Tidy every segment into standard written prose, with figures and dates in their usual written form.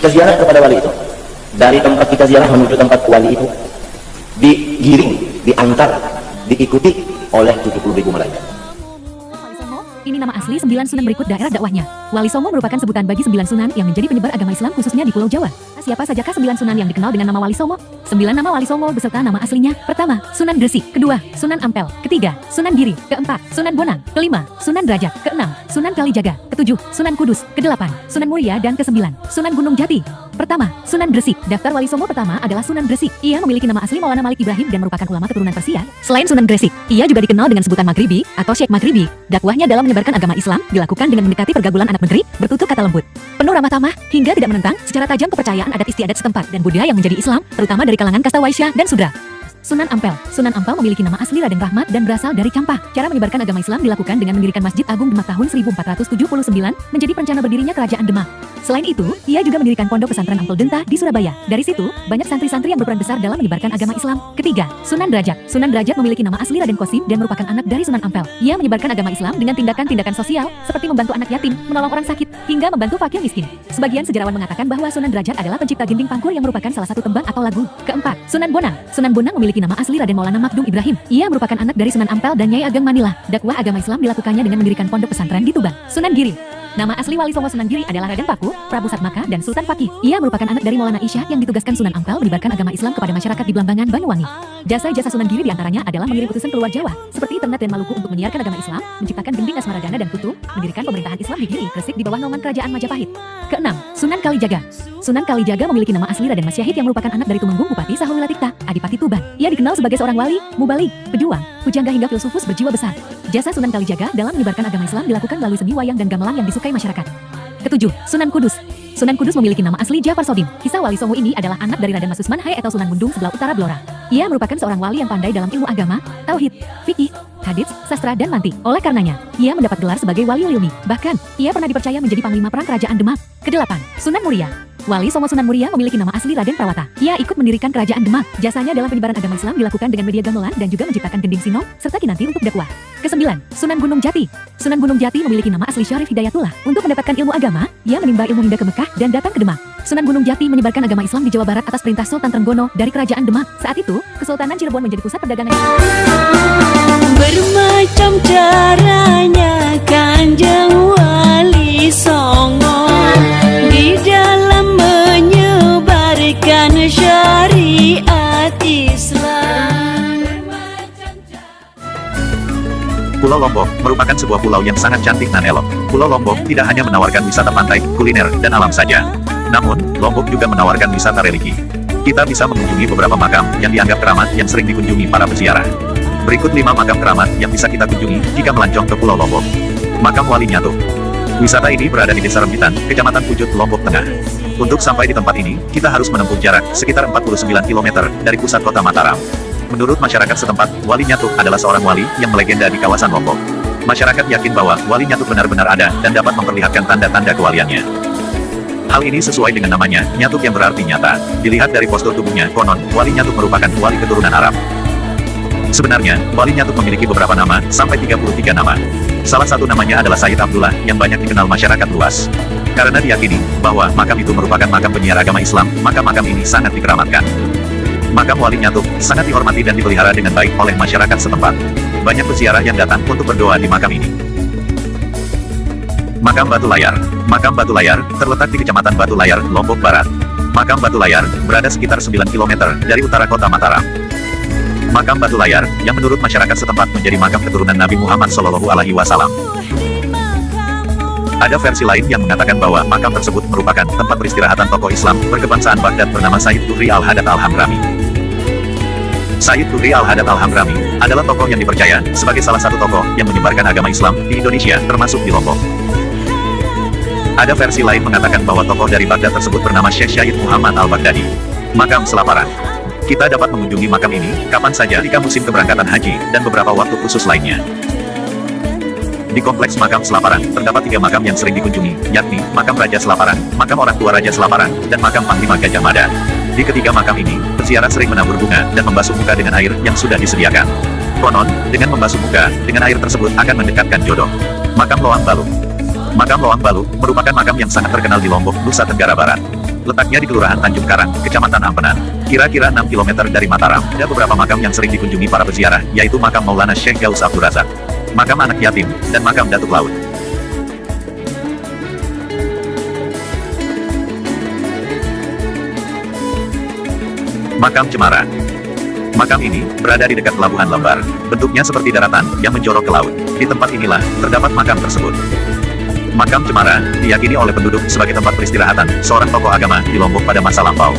kita ziarah kepada wali itu, dari tempat kita ziarah menuju tempat wali itu, digiring, diantar, diikuti oleh 70.000 malaikat. Ini nama asli 9 sunan berikut daerah dakwahnya. Wali Songo merupakan sebutan bagi 9 sunan yang menjadi penyebar agama Islam khususnya di Pulau Jawa. Siapa sajakah 9 sunan yang dikenal dengan nama Wali Songo? 9 nama Wali Songo beserta nama aslinya. Pertama, Sunan Gresik. Kedua, Sunan Ampel. Ketiga, Sunan Giri. Keempat, Sunan Bonang. Kelima, Sunan Derajat. Keenam, Sunan Kalijaga. Ketujuh, Sunan Kudus. Kedelapan, Sunan Muria. Dan kesembilan, Sunan Gunung Jati. Pertama, Sunan Gresik. Daftar Wali Songo pertama adalah Sunan Gresik. Ia memiliki nama asli Maulana Malik Ibrahim dan merupakan ulama keturunan Persia. Selain Sunan Gresik, ia juga dikenal dengan sebutan Maghribi atau Syekh Maghribi. Dakwahnya dalam menyebarkan agama Islam dilakukan dengan mendekati pergaulan anak negeri, bertutur kata lembut, penuh ramah tamah, hingga tidak menentang secara tajam kepercayaan adat istiadat setempat dan budaya yang menjadi Islam, terutama dari kalangan kasta Waisya dan Sudra. Sunan Ampel. Sunan Ampel memiliki nama asli Raden Rahmat dan berasal dari Campah. Cara menyebarkan agama Islam dilakukan dengan mendirikan Masjid Agung Demak tahun 1479 menjadi perencana berdirinya Kerajaan Demak. Selain itu, ia juga mendirikan Pondok Pesantren Ampel Denta di Surabaya. Dari situ, banyak santri-santri yang berperan besar dalam menyebarkan agama Islam. Ketiga, Sunan Derajat. Sunan Derajat memiliki nama asli Raden Qasim dan merupakan anak dari Sunan Ampel. Ia menyebarkan agama Islam dengan tindakan-tindakan sosial seperti membantu anak yatim, menolong orang sakit, hingga membantu fakir miskin. Sebagian sejarawan mengatakan bahwa Sunan Derajat adalah pencipta gending pangkur yang merupakan salah satu tembang atau lagu. Keempat, Sunan Bonang. Sunan Bonang memiliki nama asli Raden Maulana Makdum Ibrahim. Ia merupakan anak dari Sunan Ampel dan Nyai Ageng Manila. Dakwah agama Islam dilakukannya dengan mendirikan pondok pesantren di Tuban. Sunan Giri. Nama asli Wali Songo Sunan Giri adalah Raden Paku, Prabu Satmaka, dan Sultan Fakih. Ia merupakan anak dari Maulana Isya yang ditugaskan Sunan Ampel menyebarkan agama Islam kepada masyarakat di Blambangan, Banyuwangi. Jasa-jasa Sunan Giri diantaranya adalah mengirim utusan keluar Jawa, seperti Ternate dan Maluku untuk menyiarkan agama Islam, menciptakan gending Asmaradana dan Kutu, mendirikan pemerintahan Islam di Giri, Gresik di bawah naungan Kerajaan Majapahit. Keenam, Sunan Kalijaga. Sunan Kalijaga memiliki nama asli Raden Mas Syahid yang merupakan anak dari Tumenggung Bupati Sahululatikta, Adipati Tuban. Ia dikenal sebagai seorang wali, mubalig, pejuang, pujangga hingga filsufus berjiwa besar. Jasa Sunan Kalijaga dalam menyebarkan agama Islam dilakukan melalui seni wayang dan gamelan yang disukai masyarakat. Ketujuh, Sunan Kudus. Sunan Kudus memiliki nama asli Jafar Sodim. Kisah Wali Songo ini adalah anak dari Raden Mas Usman Hai atau Sunan Bundung sebelah utara Blora. Ia merupakan seorang wali yang pandai dalam ilmu agama, tauhid, fikih, hadits, sastra dan mantik. Oleh karenanya, ia mendapat gelar sebagai wali ilmi. Bahkan, ia pernah dipercaya menjadi panglima perang Kerajaan Demak. Kedelapan, Sunan Muria. Wali Songo Sunan Muria memiliki nama asli Raden Prawata. Ia ikut mendirikan Kerajaan Demak. Jasanya dalam penyebaran agama Islam dilakukan dengan media gamelan dan juga menciptakan gending sinong serta kinanti untuk dakwah. Kesembilan, Sunan Gunung Jati. Sunan Gunung Jati memiliki nama asli Syarif Hidayatullah. Untuk mendapatkan ilmu agama, ia menimba ilmu hingga ke Mekah dan datang ke Demak. Sunan Gunung Jati menyebarkan agama Islam di Jawa Barat atas perintah Sultan Trenggono dari Kerajaan Demak. Saat itu, Kesultanan Cirebon menjadi pusat perdagangan. Bermacam caranya Kanjeng Wali Songo di dalam menyebarkan syariat Islam. Pulau Lombok merupakan sebuah pulau yang sangat cantik dan elok. Pulau Lombok tidak hanya menawarkan wisata pantai, kuliner, dan alam saja. Namun, Lombok juga menawarkan wisata religi. Kita bisa mengunjungi beberapa makam yang dianggap keramat yang sering dikunjungi para peziarah. Berikut 5 makam keramat yang bisa kita kunjungi jika melancong ke Pulau Lombok. Makam Wali Nyatuk. Wisata ini berada di Desa Rembitan, Kecamatan Pujut, Lombok Tengah. Untuk sampai di tempat ini, kita harus menempuh jarak sekitar 49 km dari pusat kota Mataram. Menurut masyarakat setempat, Wali Nyatuk adalah seorang wali yang melegenda di kawasan Lombok. Masyarakat yakin bahwa Wali Nyatuk benar-benar ada dan dapat memperlihatkan tanda-tanda kewaliannya. Hal ini sesuai dengan namanya, Nyatuk yang berarti nyata. Dilihat dari postur tubuhnya, konon, Wali Nyatuk merupakan wali keturunan Arab. Sebenarnya, Wali Nyatuk memiliki beberapa nama, sampai 33 nama. Salah satu namanya adalah Sayyid Abdullah, yang banyak dikenal masyarakat luas. Karena diyakini bahwa makam itu merupakan makam penyiar agama Islam, maka makam ini sangat dikeramatkan. Makam Wali Nyatuk sangat dihormati dan dipelihara dengan baik oleh masyarakat setempat. Banyak peziarah yang datang untuk berdoa di makam ini. Makam Batu Layar. Makam Batu Layar terletak di Kecamatan Batu Layar, Lombok Barat. Makam Batu Layar berada sekitar 9 km dari utara kota Mataram. Makam Batu Layar yang menurut masyarakat setempat menjadi makam keturunan Nabi Muhammad SAW. Ada versi lain yang mengatakan bahwa makam tersebut merupakan tempat peristirahatan tokoh Islam berkebangsaan Baghdad bernama Sayyid Turri Al-Haddad Al-Hamrami. Sayyid Turri Al-Haddad Al-Hamrami adalah tokoh yang dipercaya sebagai salah satu tokoh yang menyebarkan agama Islam di Indonesia, termasuk di Lombok. Ada versi lain mengatakan bahwa tokoh dari Baghdad tersebut bernama Syekh Syahid Muhammad Al-Baghdadi. Makam Selaparan. Kita dapat mengunjungi makam ini kapan saja jika musim keberangkatan haji dan beberapa waktu khusus lainnya. Di kompleks makam Selaparan, terdapat 3 makam yang sering dikunjungi, yakni makam Raja Selaparan, makam orang tua Raja Selaparan, dan makam Panglima Gajah Mada. Di ketiga makam ini, peziarah sering menabur bunga dan membasuh muka dengan air yang sudah disediakan. Konon, dengan membasuh muka dengan air tersebut akan mendekatkan jodoh. Makam Loang Balu. Makam Loang Balu merupakan makam yang sangat terkenal di Lombok, Nusa Tenggara Barat. Letaknya di Kelurahan Tanjung Karang, Kecamatan Ampenan, kira-kira 6 km dari Mataram. Ada beberapa makam yang sering dikunjungi para peziarah, yaitu makam Maulana Syekh Gaus Abdul Razak, makam anak yatim, dan makam Datuk Laut. Makam Cemara. Makam ini berada di dekat Pelabuhan Lembar. Bentuknya seperti daratan yang menjorok ke laut. Di tempat inilah terdapat makam tersebut. Makam Cemara diyakini oleh penduduk sebagai tempat peristirahatan seorang tokoh agama di Lombok pada masa lampau.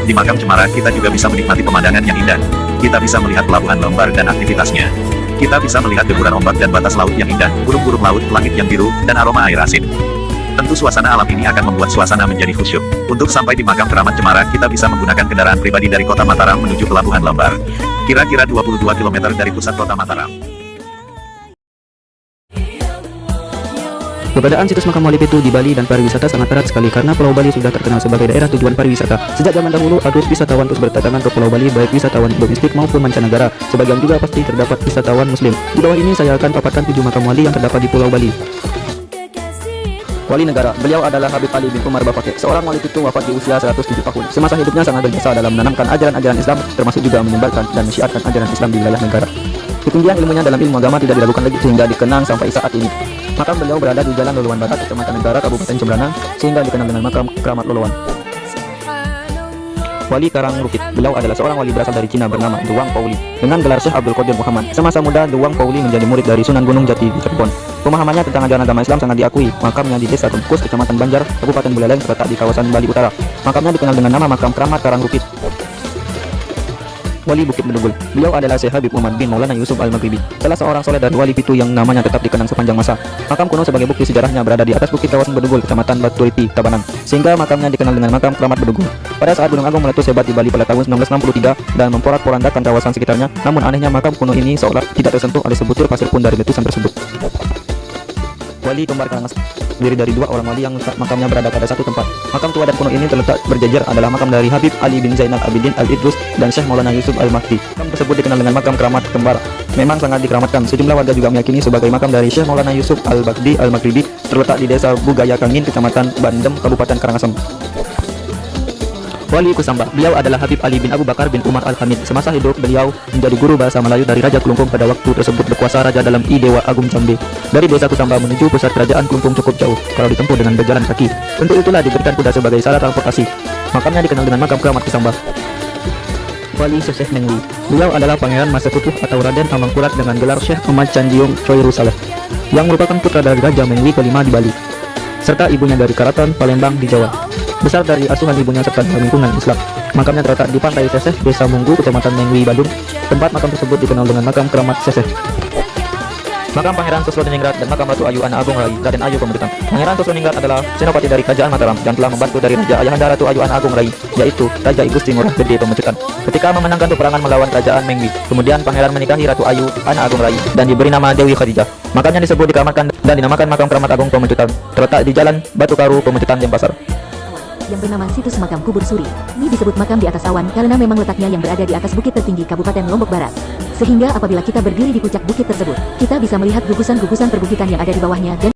Di makam Cemara kita juga bisa menikmati pemandangan yang indah. Kita bisa melihat Pelabuhan Lembar dan aktivitasnya. Kita bisa melihat deburan ombak dan batas laut yang indah, burung-burung laut, langit yang biru, dan aroma air asin. Tentu suasana alam ini akan membuat suasana menjadi khusyuk. Untuk sampai di makam keramat Cemara kita bisa menggunakan kendaraan pribadi dari kota Mataram menuju Pelabuhan Lembar. Kira-kira 22 km dari pusat kota Mataram. Keberadaan situs makam Wali Pitu di Bali dan pariwisata sangat erat sekali karena Pulau Bali sudah terkenal sebagai daerah tujuan pariwisata. Sejak zaman dahulu, arus wisatawan terus berdatangan ke Pulau Bali, baik wisatawan domestik maupun mancanegara. Sebagian juga pasti terdapat wisatawan Muslim. Di bawah ini saya akan paparkan 7 makam wali yang terdapat di Pulau Bali. Wali negara, beliau adalah Habib Ali bin Umar Bafake, seorang wali Pitu wafat di usia 107 tahun. Semasa hidupnya sangat berjasa dalam menanamkan ajaran-ajaran Islam, termasuk juga menyebarkan dan mensyiarkan ajaran Islam di wilayah negara. Ketinggian ilmunya dalam ilmu agama tidak diragukan lagi sehingga dikenang sampai saat ini. Makam beliau berada di Jalan Lolowan Barat, Kecamatan Negara, Kabupaten Jembrana, sehingga dikenal dengan makam Keramat Lolowan. Wali Karang Rukit, beliau adalah seorang wali berasal dari Cina bernama Duwang Pauli, dengan gelar Syekh Abdul Qadir Muhammad. Semasa muda, Duwang Pauli menjadi murid dari Sunan Gunung Jati di Cirebon. Pemahamannya tentang ajaran agama Islam sangat diakui. Makamnya di Desa Tumkus, Kecamatan Banjar, Kabupaten Buleleng, terletak di kawasan Bali Utara. Makamnya dikenal dengan nama Makam Keramat Karang Rukit. Wali Bukit Bedugul, beliau adalah Syekh Habib Umar bin Maulana Yusuf Al-Maghribi, salah seorang soleh dari wali Pitu yang namanya tetap dikenang sepanjang masa. Makam kuno sebagai bukti sejarahnya berada di atas bukit kawasan Bedugul, Kecamatan Batu Iti, Tabanan, sehingga makamnya dikenal dengan makam Keramat Bedugul. Pada saat Gunung Agung meletus hebat di Bali pada tahun 1963 dan memporak-porandakan kawasan sekitarnya, namun anehnya makam kuno ini seolah tidak tersentuh oleh sebutir pasir pun dari letusan tersebut. Wali Kembar Karangas terdiri dari 2 orang wali yang makamnya berada pada satu tempat. Makam tua dan kuno ini terletak berjejer adalah makam dari Habib Ali bin Zainal Abidin Al-Idrus dan Syekh Maulana Yusuf Al-Mahdi. Makam tersebut dikenal dengan makam Keramat Kembar. Memang sangat dikeramatkan. Sejumlah warga juga meyakini sebagai makam dari Syekh Maulana Yusuf Al-Baghdadi Al-Maghribi, terletak di Desa Bugaya Kangin, Kecamatan Bandem, Kabupaten Karangasem. Wali Kusamba, beliau adalah Habib Ali bin Abu Bakar bin Umar Al-Hamid. Semasa hidup beliau menjadi guru bahasa Melayu dari Raja Kelungkung. Pada waktu tersebut berkuasa raja dalam I Dewa Agung Jambe. Dari desa Kusamba menuju pusat kerajaan Kelungkung cukup jauh kalau ditempuh dengan berjalan kaki. Untuk itulah diberikan kuda sebagai sarana transportasi. Makamnya dikenal dengan makam Keramat Kusamba. Wali Soseh Mengwi, beliau adalah Pangeran Masekutuh atau Raden Amangkurat dengan gelar Syekh Ahmad Canjiung Choiru Saleh, yang merupakan putra dari Raja Mengwi kelima di Bali, serta ibunya dari Karaton Palembang di Jawa. Besar dari asuhan ibunya serta dari lingkungan Islam. Makamnya terletak di Pantai Seseh, Desa Munggu, Kecamatan Mengwi, Bandung. Tempat makam tersebut dikenal dengan makam Keramat Seseh. Makam Pangeran Sosroningrat dan makam Ratu Ayu Anak Agung Rai, Raden Ayu Pemuritan. Pangeran Sosroningrat adalah senopati dari Kerajaan Mataram dan telah membantu dari Raja Ayahanda Ratu Ayu Anak Agung Rai, yaitu Raja Igusti Ngurah Gede Pemecutan, ketika memenangkan peperangan melawan Kerajaan Mengwi. Kemudian Pangeran menikahi Ratu Ayu Anak Agung Rai dan diberi nama Dewi Khadijah. Makamnya disebut dikeramatkan dan dinamakan makam Keramat Agung Pemecutan, terletak di Jalan Batu Karu, Pemecutan, Denpasar. Yang bernama situs makam Kubur Suri. Ini disebut makam di atas awan karena memang letaknya yang berada di atas bukit tertinggi Kabupaten Lombok Barat. Sehingga apabila kita berdiri di puncak bukit tersebut, kita bisa melihat gugusan-gugusan perbukitan yang ada di bawahnya dan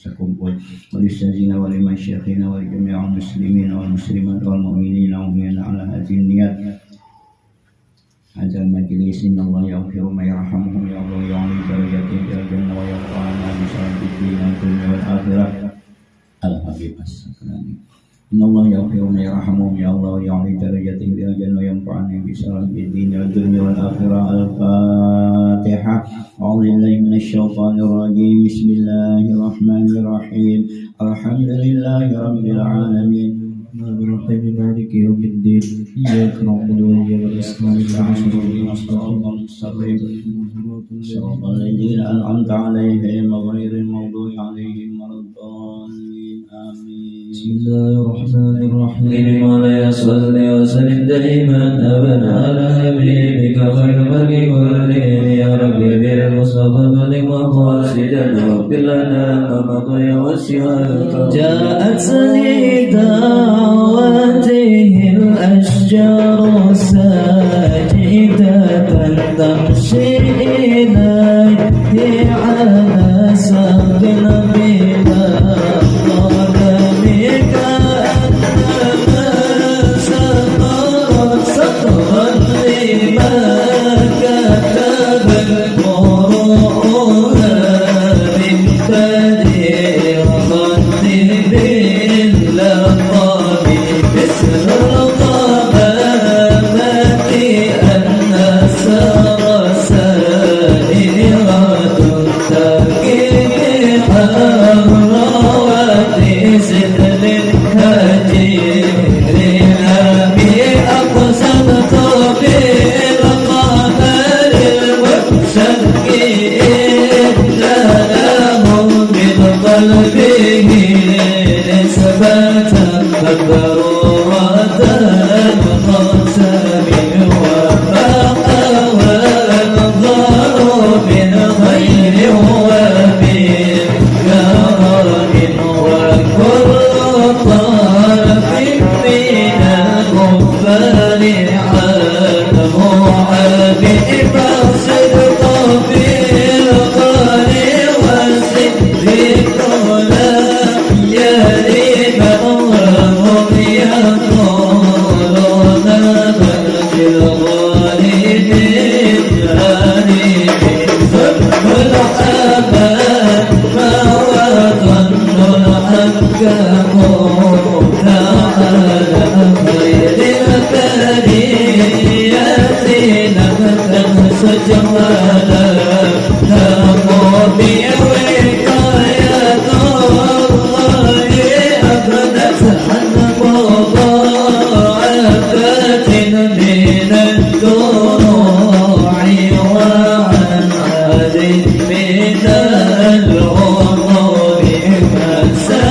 sekumpul walistazina walimasyakhina walijami'al muslimin wal muslimat wal mu'minin wa ala hadhihi niyat Azal majlis inna Allah yaghfiru ma yarhamuhum ya Allah ya'li darajatihim fil jannah wa yarfa'na bi syarafihim fid dunya wal akhirah al-habib as-sakrani inna Allah yaghfiru ma yarhamuhum ya Allah ya'li darajatihim fil jannah wa yarfa'na bi syarafihim fid dunya wal akhirah al-fatihah a'udzu billahi minasy syaithanir rajim bismillahirrahmanirrahim alhamdulillahi rabbil alamin الرحيم مالك يوم الدين إياك نعبد وإياك نستعين اهدنا الصراط المستقيم صراط الذين أنعمت عليهم غير المغضوب عليهم ولا الضالين آمين بسم الله الرحمن الرحيم ولا يصل وسلم دائما أبدا على حبيبك خير خلق كلهم يا ربي بالمصطفى بلغ مقاصدنا واغفر لنا ما مضى وسعك جاءت دعوته الأشجار ساجدة تمشي إليه على ساق بلا قدمك أنما سطرت سطرا لما كتب القرآن من بديع خط باللقب مثل القمامة أن سر سائرة تكيح الروات سدل الهجير أبي أقسمت بالقمر المشق إلا له من قلبه نسبة فالضرورة القسم وفاق والنظر من غير وبين كرم وكل طرف من الكفار عنه عبيب صدق في القول والصدق لا يريب وهم يقولون بل في الغالب الغالب ذنب الحباب ما وظن الحكام تعالى غير البرية لم تنس جمالا تقوم بوقاية الله أبدت عن مضاعفات من الدروع وعن عاد من العمر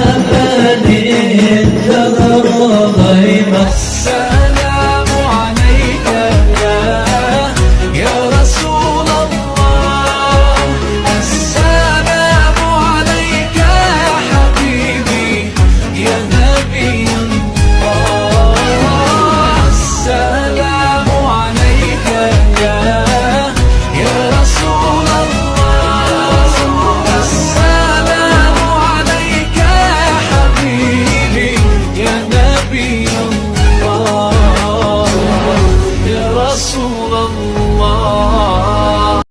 فسبني الدهر غيب السلام عليك يا رسول الله السلام عليك يا حبيبي يا نبي الله السلام عليك يا رسول الله السلام عليك يا حبيبي يا نبي الله يا رسول الله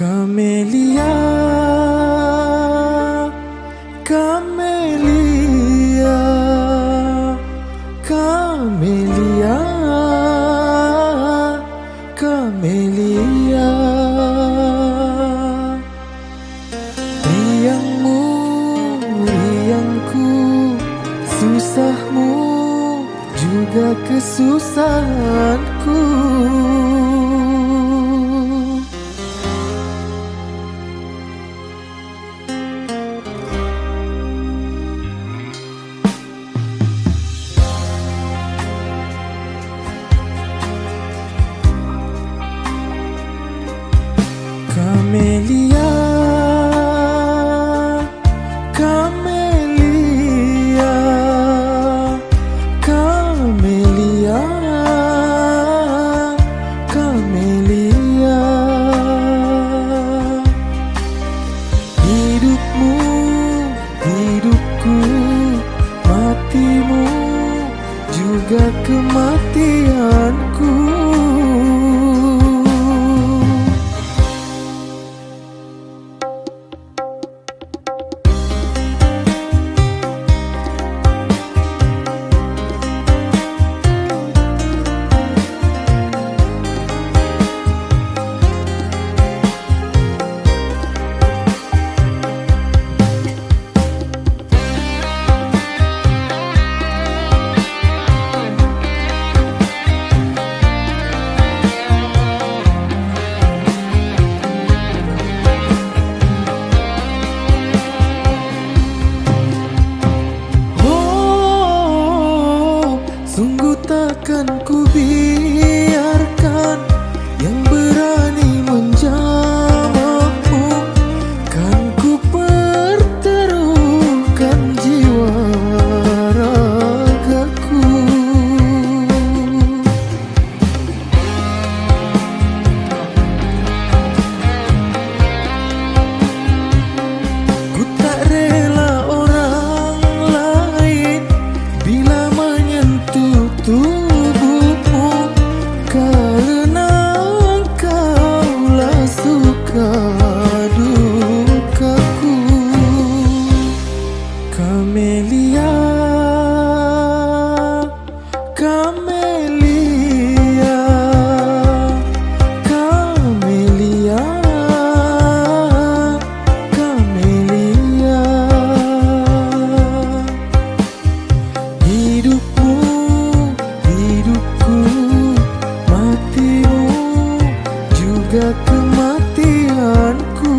Camelia, Camelia, Camelia, Camelia, Camelia, Camelia, Camelia. Hidupmu, hidupku, matimu, juga kematianku. Sungguh takkan ku biarkan yang berani menjamahmu. Kan ku pertaruhkan jiwa ragaku. Ku tak rela orang lain bila menyentuh tubuhmu, karena engkaulah suka dukaku. Camelia, Camelia, Camelia, Camelia. Hidupmu, hidupku, matimu, juga kematianku.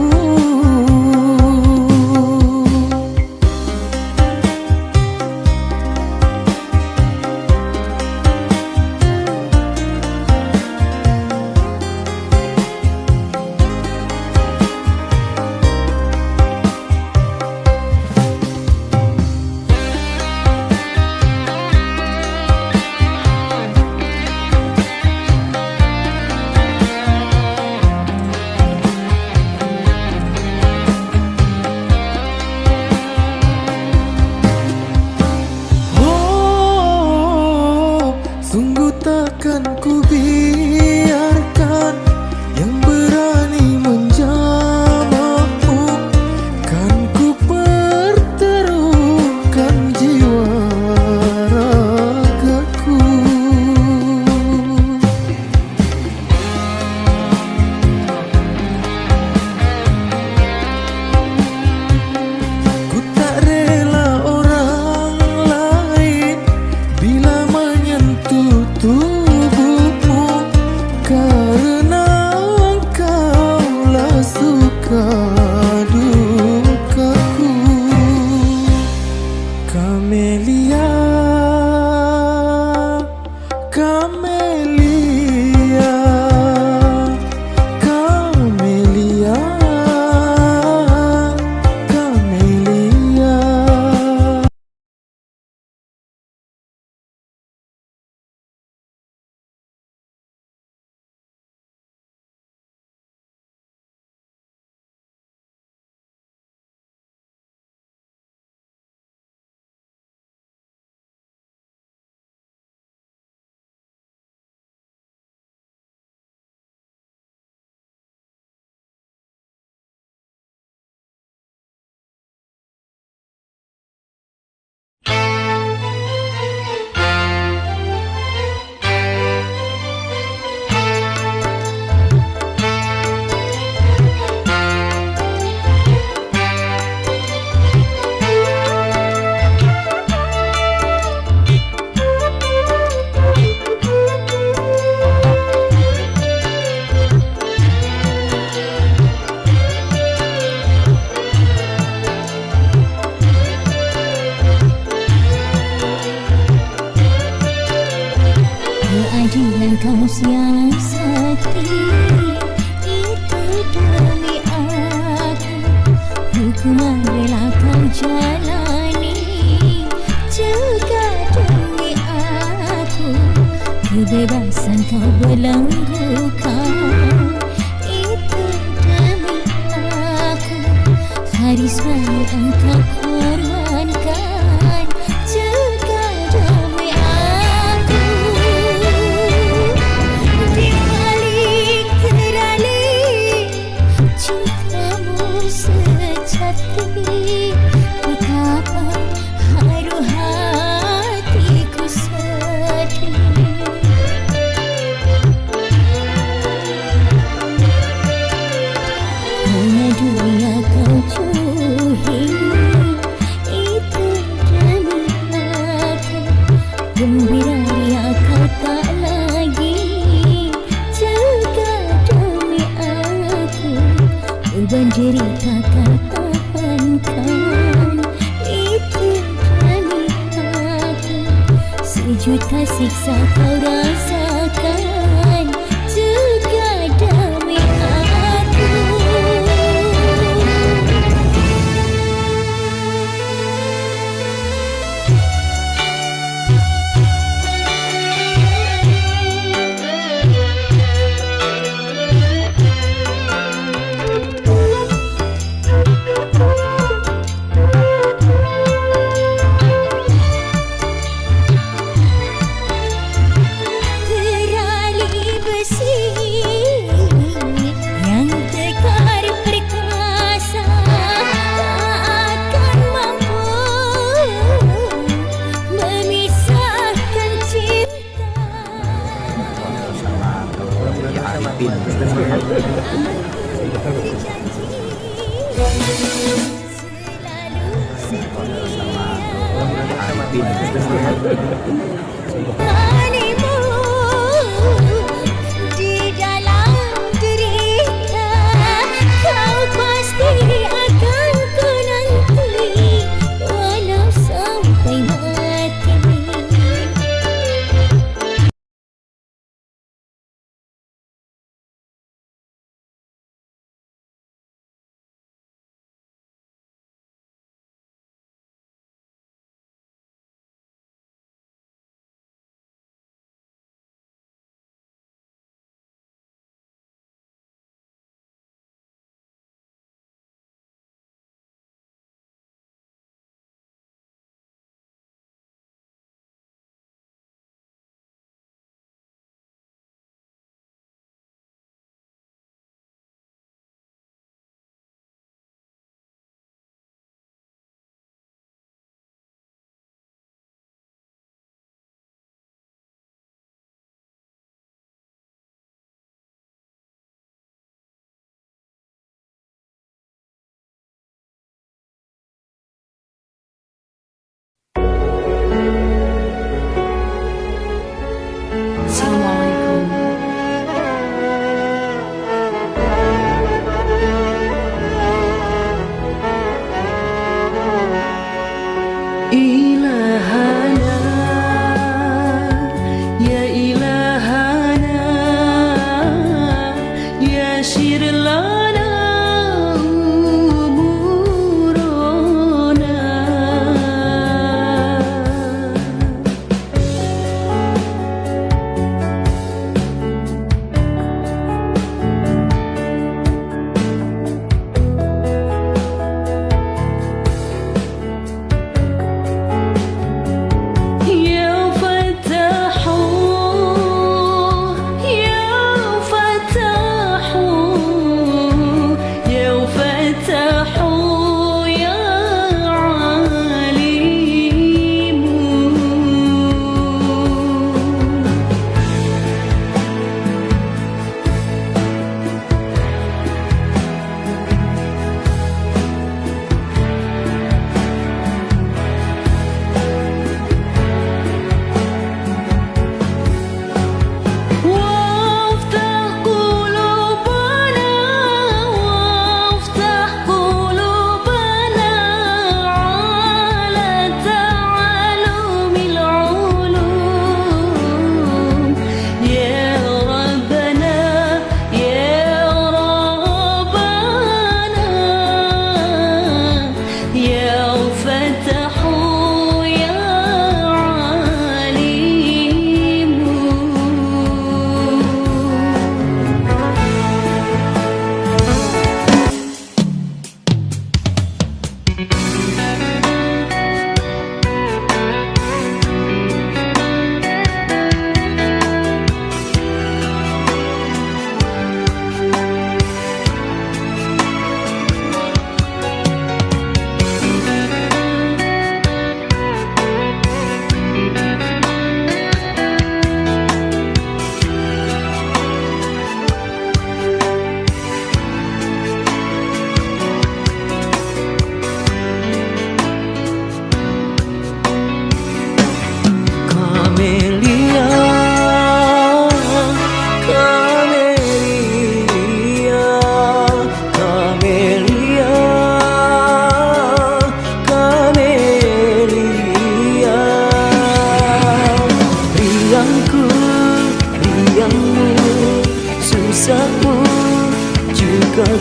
tunggukan. Itu demi aku, hari selalu engkau korbankan, juga demi aku. Di balik teralik cintamu sejati, betapa haru hatiku sedih. Mana dunia kau cuhi, itu demi aku. Gembira ria kau tak lagi, juga demi aku. Beban derita kau tahankan, itu demi aku. Sejuta siksa kau rasakan, juga demi aku. Terali besi yang tekar perkasa, tak akan mampu memisahkan cinta. Selalu setia.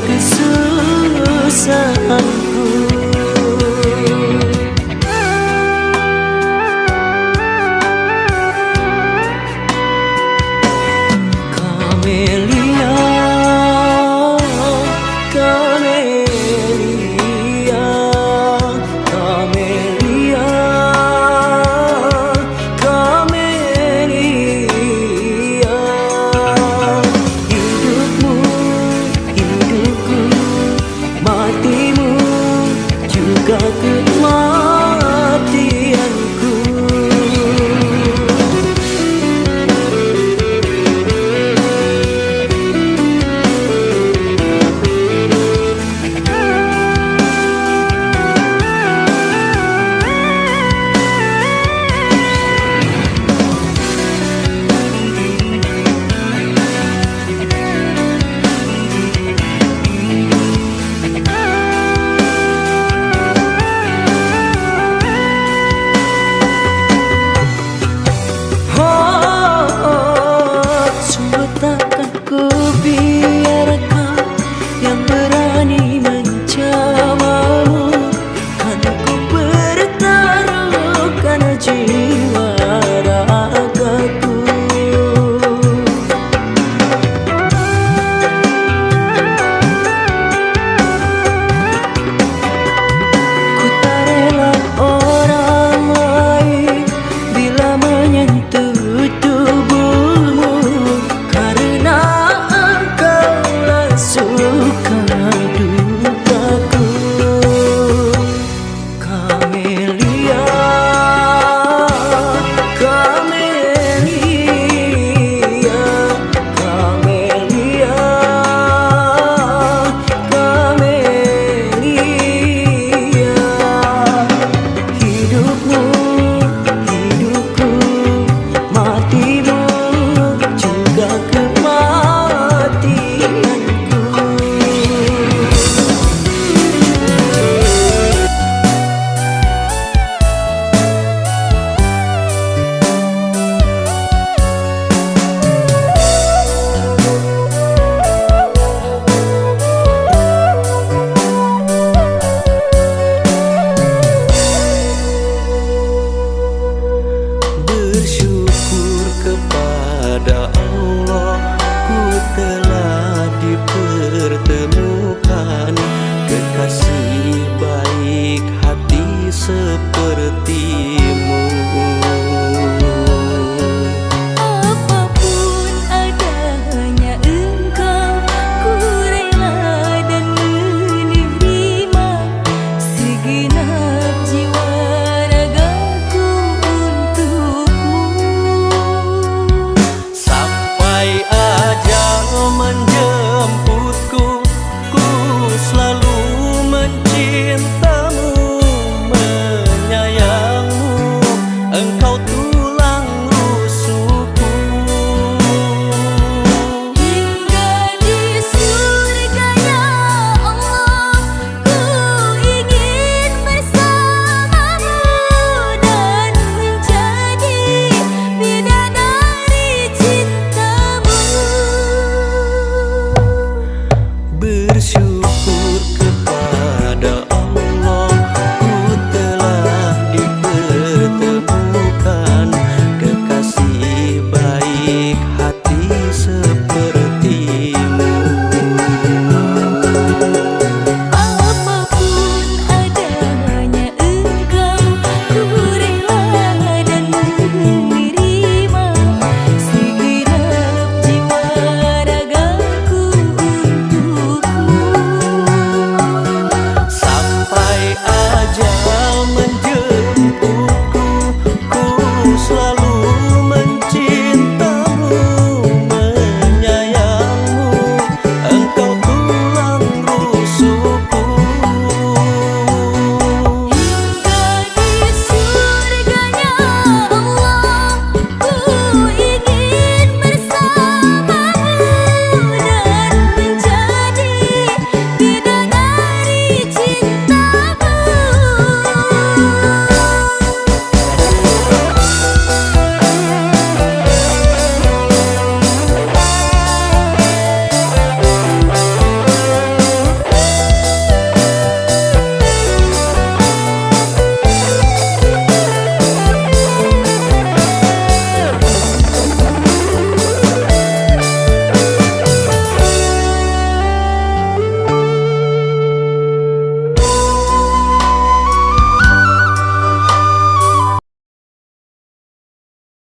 kesusahanku.